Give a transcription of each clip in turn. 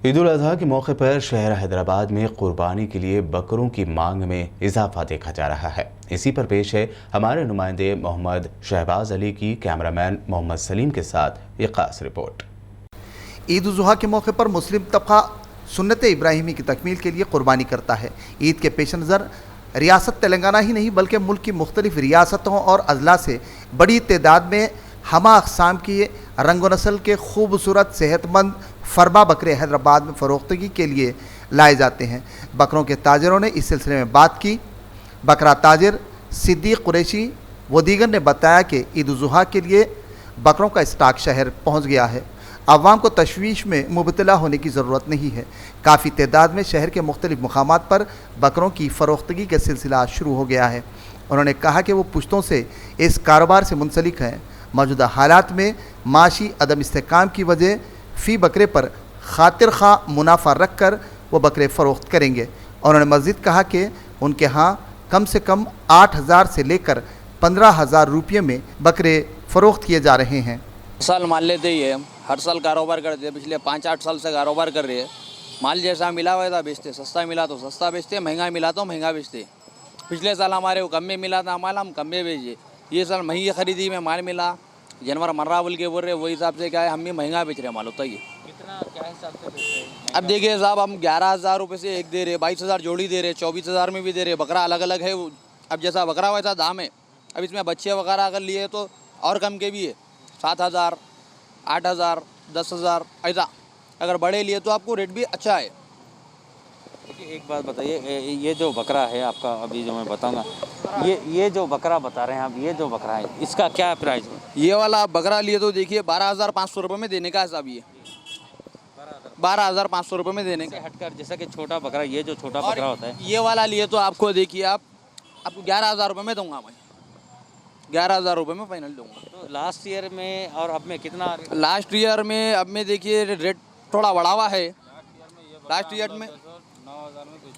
ईद उल अजहा के मौके पर शहर हैदराबाद में कुर्बानी के लिए बकरों की मांग में इजाफा देखा जा रहा है। इसी पर पेश है हमारे नुमाइंदे मोहम्मद शहबाज अली की कैमरामैन मोहम्मद सलीम के साथ एक खास रिपोर्ट। ईद उल अजहा के मौके पर मुस्लिम तबका सुन्नत इब्राहिमी की तकमील के लिए कुर्बानी करता है। ईद के पेश नज़र रियासत तेलंगाना ही नहीं बल्कि मुल्क की मुख्तलिफ रियासतों और अजला से बड़ी तादाद में हमा अक़साम की रंग व नस्ल के खूबसूरत सेहतमंद फरबा बकरे हैदराबाद में फ़रोख्तगी के लिए लाए जाते हैं। बकरों के ताजरों ने इस सिलसिले में बात की। बकरा ताजर सिद्दीक कुरैशी व दीगर ने बताया कि ईद उल अजहा के लिए बकरों का स्टॉक शहर पहुँच गया है। अवाम को तशवीश में मुबतला होने की ज़रूरत नहीं है। काफ़ी तादाद में शहर के मुख्तलिफ मकामात पर बकरों की फ़रोख्तगी का सिलसिला शुरू हो गया है। उन्होंने कहा कि वो पुश्तों से इस कारोबार से मुंसलिक हैं। मौजूदा हालात में माशी अदम इस्तेहकाम की वजह फ़ी बकरे पर खातिर खा मुनाफा रख कर वो बकरे फ़रोख्त करेंगे। उन्होंने मज़ीद कहा कि उनके यहाँ कम से कम 8,000 से लेकर 15,000 रुपये में बकरे फ़रोख्त किए जा रहे हैं। साल मान लेते ही है, हम हर साल कारोबार करते हैं। पिछले 5-8 साल से कारोबार कर रहे हैं। माल जैसा मिला वैसा बेचते, सस्ता मिला तो सस्ता बेचते, महंगा मिला तो महंगा बेचते। पिछले साल हमारे को कम में मिला था माल, हम कम में बेचे। ये साल महंगी खरीदी में माल मिला, जानवर मर रहा बोल के बोल रहे, वही हिसाब से क्या है हम भी महंगा बेच रहे हैं माल। होता ही कितना क्या हिसाब से बेच रहे हैं? अब देखिए साहब, हम 11,000 रुपये से एक दे रहे, 22,000 जोड़ी दे रहे, 24,000 में भी दे रहे। बकरा अलग अलग है, अब जैसा बकरा वैसा दाम है। अब इसमें बच्चे वगैरह अगर लिए तो और कम के भी है, 7,000, 8,000, 10,000 ऐसा। अगर बड़े लिए तो आपको रेट भी अच्छा है। देखिए एक बात बताइए, ये जो बकरा है आपका, अभी जो मैं बताऊंगा, ये जो बकरा बता रहे हैं आप, ये जो बकरा है इसका क्या प्राइस है? ये वाला आप बकरा लिए तो देखिए 12,500 रुपये में देने का हिसाब। ये 12,500 रुपये में देने का। हटकर जैसा कि छोटा बकरा, ये जो छोटा बकरा होता है, ये वाला लिए तो आपको देखिए आपको 11,000 रुपये में दूंगा मैं। 11,000 रुपये में फाइनल दूंगा। तो लास्ट ईयर में और अब में कितना? लास्ट ईयर में अब में देखिए रेट थोड़ा बढ़ा हुआ है। लास्ट ईयर में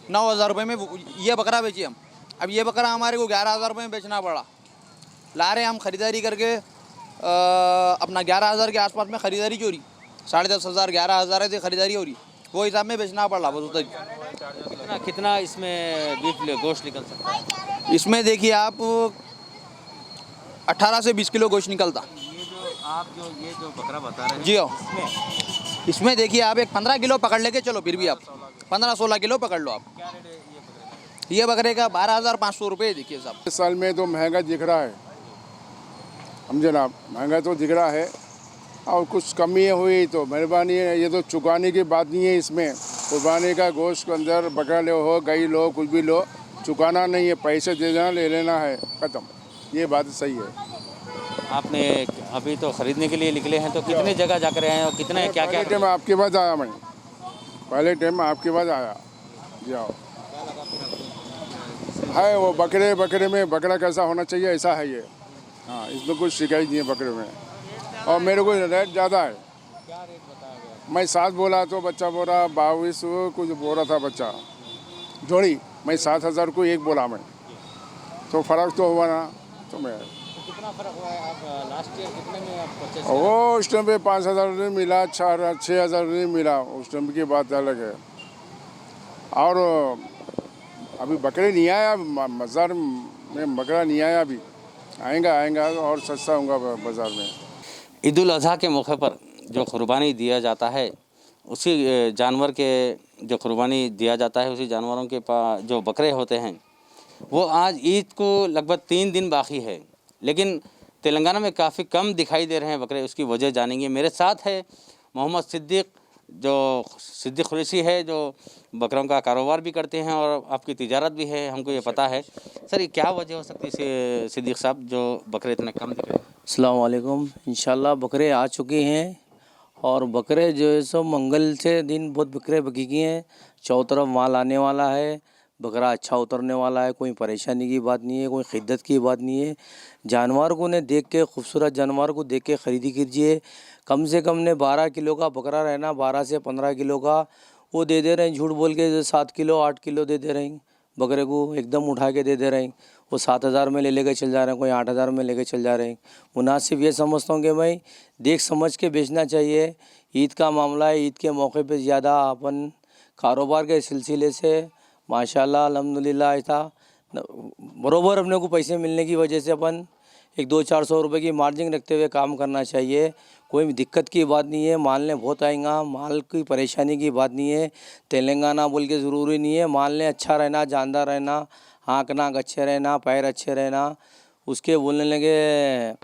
9,000 रुपये में ये बकरा बेचिए हम। अब ये बकरा हमारे को 11,000 रुपये में बेचना पड़ा। ला रहे हम खरीदारी करके अपना 11,000 के आसपास में खरीदारी की हो रही, 10,500, 11,000 से खरीदारी हो रही, वो हिसाब में बेचना पड़ा बस उतना ही। कितना इसमें बीफ गोश्त निकल सकता है? इसमें देखिए आप 18 से 20 किलो गोश्त निकलता। ये जो बकरा बता रहे हैं जी हाँ, इसमें देखिए आप एक 15 किलो पकड़ लेके चलो, फिर भी आप 15-16 किलो पकड़ लो आप। क्या रेट है ये बकरे का 12,500 रुपये देखिए साहब। इस साल में तो महंगा दिख रहा है, हम जनाब, महंगा तो दिख रहा है और कुछ कमी हुई तो मेहरबानी है। ये तो चुकाने की बात नहीं है, इसमें कुर्बानी का गोश्त के अंदर बकरा ले हो, गाय लो, कुछ भी लो, चुकाना नहीं है, पैसे दे देना, ले लेना है, ख़त्म। ये बात सही है। आपने अभी तो खरीदने के लिए निकले हैं, तो कितने जगह जाकर आए हैं और कितना क्या क्या? टाइम आपके पास आया, मैं पहले टाइम आपके पास आया। जाओ है वो बकरे में बकरा कैसा होना चाहिए ऐसा है ये। हाँ, इसमें कुछ शिकायत नहीं है बकरे में। और मेरे को रेट ज़्यादा है। क्या रेट बताया गया? मैं 7 बोला तो बच्चा बोला 22 कुछ बोल रहा था बच्चा जोड़ी। मैं 7,000 को एक बोला मैं, तो फ़र्क तो हुआ ना। तो मैं कितना फ़र्क हुआ है? आप लास्ट ईयर कितने में आप परचेस? वो उस टाइम पे 5,000 रुपये मिला, 6,000 रुपये मिला, उस टाइम की बात अलग है। और अभी बकरे नहीं आया, बाज़ार में बकरा नहीं आया, अभी आएगा और सस्ता होगा बाज़ार में। ईद उल अज़हा के मौके पर जो कुर्बानी दिया जाता है, उसी जानवर के जो कुर्बानी दिया जाता है, उसी जानवरों के पास जो बकरे होते हैं, वो आज ईद को लगभग 3 दिन बाकी है, लेकिन तेलंगाना में काफ़ी कम दिखाई दे रहे हैं बकरे। उसकी वजह जानेंगे। मेरे साथ है मोहम्मद सिद्दीक कुरैशी है, जो बकरों का कारोबार भी करते हैं और आपकी तिजारत भी है, हमको ये पता है। सर, ये क्या वजह हो सकती है सिद्दीक साहब, जो बकरे इतने कम दिख रहे हैं? अस्सलाम वालेकुम। इंशाल्लाह बकरे आ चुके हैं और बकरे जो है सो मंगल से दिन बहुत बकरे बिकी हैं। चारों तरफ माल आने वाला है, बकरा अच्छा उतरने वाला है। कोई परेशानी की बात नहीं है, कोई खिद्दत की बात नहीं है। जानवर को ने देख के, खूबसूरत जानवर को देख के ख़रीदी कीजिए। कम से कम ने 12 किलो का बकरा रहना, 12 से 15 किलो का वो दे रहे हैं। झूठ बोल के 7 किलो 8 किलो दे रहे हैं। बकरे को एकदम उठा के दे रहे हैं, वो 7,000 में लेके चल जा रहे हैं, कोई 8,000 में लेके चल जा रहे हैं। मुनासिब ये समझता हूँ कि भाई देख समझ के बेचना चाहिए। ईद का मामला है, ईद के मौके पे ज़्यादा अपन कारोबार के सिलसिले से माशाल्लाह अल्हम्दुलिल्लाह ऐसा बरोबर अपने को पैसे मिलने की वजह से अपन एक 200-400 रुपये की मार्जिन रखते हुए काम करना चाहिए। कोई दिक्कत की बात नहीं है, माल ने बहुत आएगा, माल की परेशानी की बात नहीं है। तेलंगाना बोल के ज़रूरी नहीं है, माल ने अच्छा रहना, जानदार रहना, आँख नाक अच्छे रहना, पैर अच्छे रहना, उसके बोलने लगे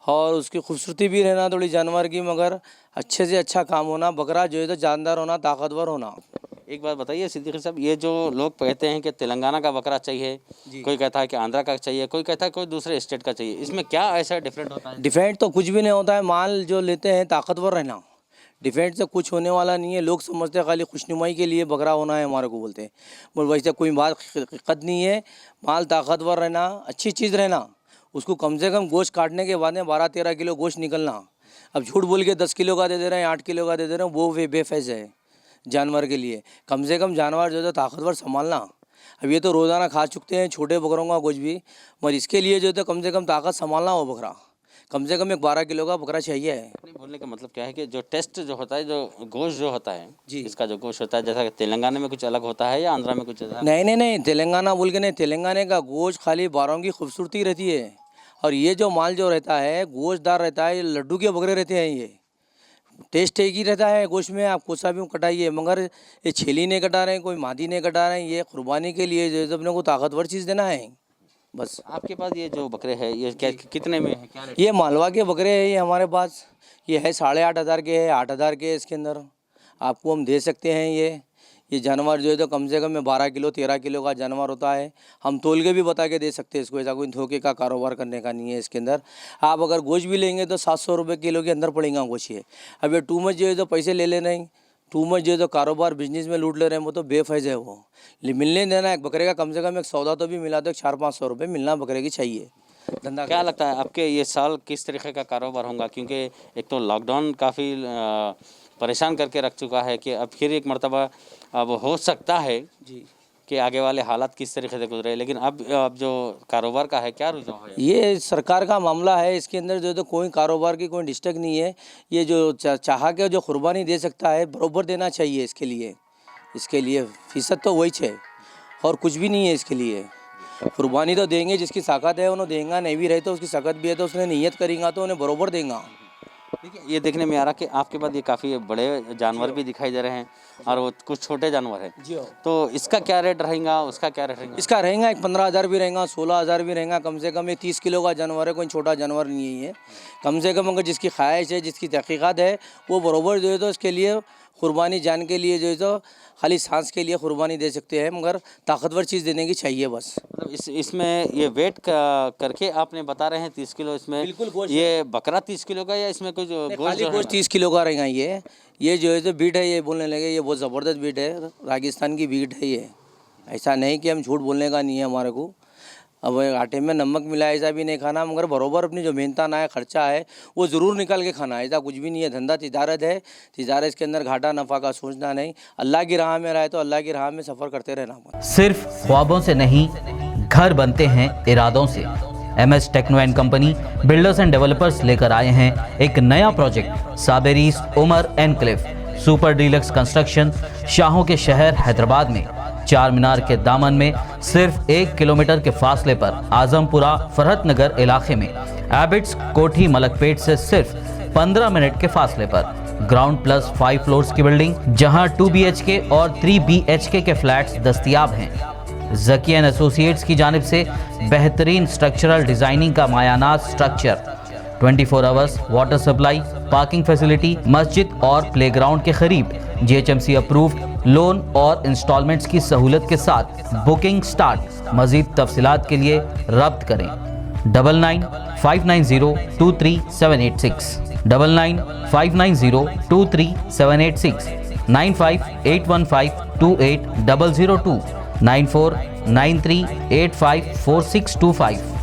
और उसकी खूबसूरती भी रहना थोड़ी जानवर की, मगर अच्छे से अच्छा काम होना। बकरा जो है तो जानदार होना, ताकतवर होना। एक बात बताइए सिद्दीकी साहब, ये जो लोग कहते हैं कि तेलंगाना का बकरा चाहिए, कोई कहता है कि आंध्रा का चाहिए, कोई कहता है कोई दूसरे स्टेट का चाहिए, इसमें क्या ऐसा डिफरेंट होता है? डिफेंट तो कुछ भी नहीं होता है, माल जो लेते हैं ताकतवर रहना, डिफेंट से कुछ होने वाला नहीं है। लोग समझते हैं खाली खुशनुमाई के लिए बकरा होना है हमारे को बोलते हैं, पर वैसे कोई बात हकीकत नहीं है। माल ताकतवर रहना, अच्छी चीज़ रहना, उसको कम से कम गोश्त काटने के बाद में 12-13 किलो गोश्त निकलना। अब झूठ बोल के 10 किलो का दे रहे हैं, 8 किलो का दे रहे हैं, वो बेफैज़ है जानवर के लिए। कम से कम जानवर जो है ताकतवर संभालना। अब ये तो रोज़ाना खा चुकते हैं छोटे बकरों का कुछ भी, मगर इसके लिए जो है तो कम से कम ताकत संभालना हो बकरा। कम से कम एक 12 किलो का बकरा चाहिए है। बोलने का मतलब क्या है कि जो टेस्ट जो होता है, जो गोश्त जो होता है जी, इसका जो गोश्त होता है, जैसा कि तेलंगाना में कुछ अलग होता है या आंध्रा में कुछ अलग? नहीं, तेलंगाना बोल के नहीं, तेलंगाना का गोश्त खाली बारों की खूबसूरती रहती है। और ये जो माल जो रहता है गोश्तदार रहता है, ये लड्डू के बकरे रहते हैं। ये टेस्ट एक ही रहता है गोश्त में, आप कोसा भी कटाइए, मगर ये छेली नहीं कटा रहे हैं, कोई मादी नहीं कटा रहे हैं। ये कुर्बानी के लिए जो है अपने को ताकतवर चीज़ देना है बस। आपके पास ये जो बकरे हैं ये क्या कितने में है, क्या रेट? ये मालवा के बकरे हैं, ये हमारे पास ये है 8,500 के है, 8,000 के इसके अंदर आपको हम दे सकते हैं। ये जानवर जो है तो कम से कम 12 किलो 13 किलो का जानवर होता है। हम तोल के भी बता के दे सकते हैं इसको, ऐसा कोई धोखे का कारोबार करने का नहीं है इसके अंदर। आप अगर गोश्त भी लेंगे तो 700 रुपये किलो के अंदर पड़ेगा गोश्त। ये अब ये टू मच जो है तो पैसे ले लेना ही, टू मच जो है तो कारोबार बिजनेस में लूट ले रहे हैं, वो तो बेफैज़ है। वो मिलने देना एक बकरे का कम से कम एक सौदा तो भी मिला तो 400-500 रुपये मिलना बकरे की चाहिए। धंधा क्या लगता है आपके ये साल किस तरीके का कारोबार होगा? क्योंकि एक तो लॉकडाउन काफ़ी परेशान करके रख चुका है कि अब फिर एक मरतबा अब हो सकता है जी कि आगे वाले हालात किस तरीके से गुजरे, लेकिन अब जो कारोबार का है क्या रुझान है? ये सरकार का मामला है, इसके अंदर जो है तो कोई कारोबार की कोई डिस्टर्ब नहीं है। ये जो चाह के जो कुर्बानी दे सकता है बरोबर देना चाहिए। इसके लिए फीसद तो वही है और कुछ भी नहीं है। इसके लिए कुर्बानी तो देंगे, जिसकी ताकत है उन्हें देंगे, नहीं भी रहे तो उसकी ताकत भी है तो उसने नीयत करेंगे तो उन्हें बरोबर देंगे। देखिए ये देखने में आ रहा कि आपके पास ये काफ़ी बड़े जानवर भी दिखाई दे रहे हैं और वो कुछ छोटे जानवर हैं, जी तो इसका क्या रेट रहेगा, उसका क्या रेट रहेगा? इसका रहेगा एक 15,000 भी रहेगा, 16,000 भी रहेगा। कम से कम ये 30 किलो का जानवर है, कोई छोटा जानवर नहीं है ये। कम से कम अगर जिसकी ख्वाहिश है, जिसकी तहकीकात है, वो बरोबर जो है तो इसके लिए कुर्बानी जान के लिए जो है तो खाली सांस के लिए कुर्बानी दे सकते हैं, मगर ताकतवर चीज़ देने की चाहिए बस। मतलब इसमें ये वेट करके आपने बता रहे हैं 30 किलो, इसमें बिल्कुल गोश्त ये बकरा 30 किलो का या इसमें कुछ गोश्त 30 किलो का रहेगा। ये जो है तो बीट है, ये बोलने लगे ये बहुत ज़बरदस्त बीट है, राजस्थान की बीट है ये। ऐसा नहीं कि हम झूठ बोलने का नहीं है हमारे को। अब आटे में नमक मिला ऐसा भी नहीं खाना, मगर बरोबर अपनी जो मेहनताना है, खर्चा है, वो ज़रूर निकाल के खाना। ऐसा कुछ भी नहीं है। धंधा तिजारत है, तिजारत के अंदर घाटा नफ़ा का सोचना नहीं। अल्लाह की राह में रहे तो अल्लाह की राह में सफ़र करते रहना। सिर्फ ख्वाबों से नहीं, घर बनते हैं इरादों से। MS techno and company builders and developers लेकर आए हैं एक नया प्रोजेक्ट, साबेरीज Umar enclave super deluxe construction, शाहों के शहर हैदराबाद में। 4 मीनार के दामन में सिर्फ 1 किलोमीटर के फासले पर आजमपुरा फरहत नगर इलाके में, एबिट्स कोठी मलकपेट से सिर्फ 15 मिनट के फासले पर ग्राउंड प्लस 5 फ्लोर्स की बिल्डिंग, जहां 2 BHK और 3 BHK के फ्लैट्स दस्तयाब हैं। ज़की एंड एसोसिएट्स की जानिब से बेहतरीन स्ट्रक्चरल डिजाइनिंग का मायानाज structure, 24 hours water supply, parking facility, मस्जिद और प्लेग्राउंड के करीब, GHMC अप्रूव्ड लोन और इंस्टॉलमेंट्स की सहूलत के साथ बुकिंग स्टार्ट। मजीद तफसीलात के लिए रब्त करें 9959023786, 9959023786, 9581528002, 9493854625।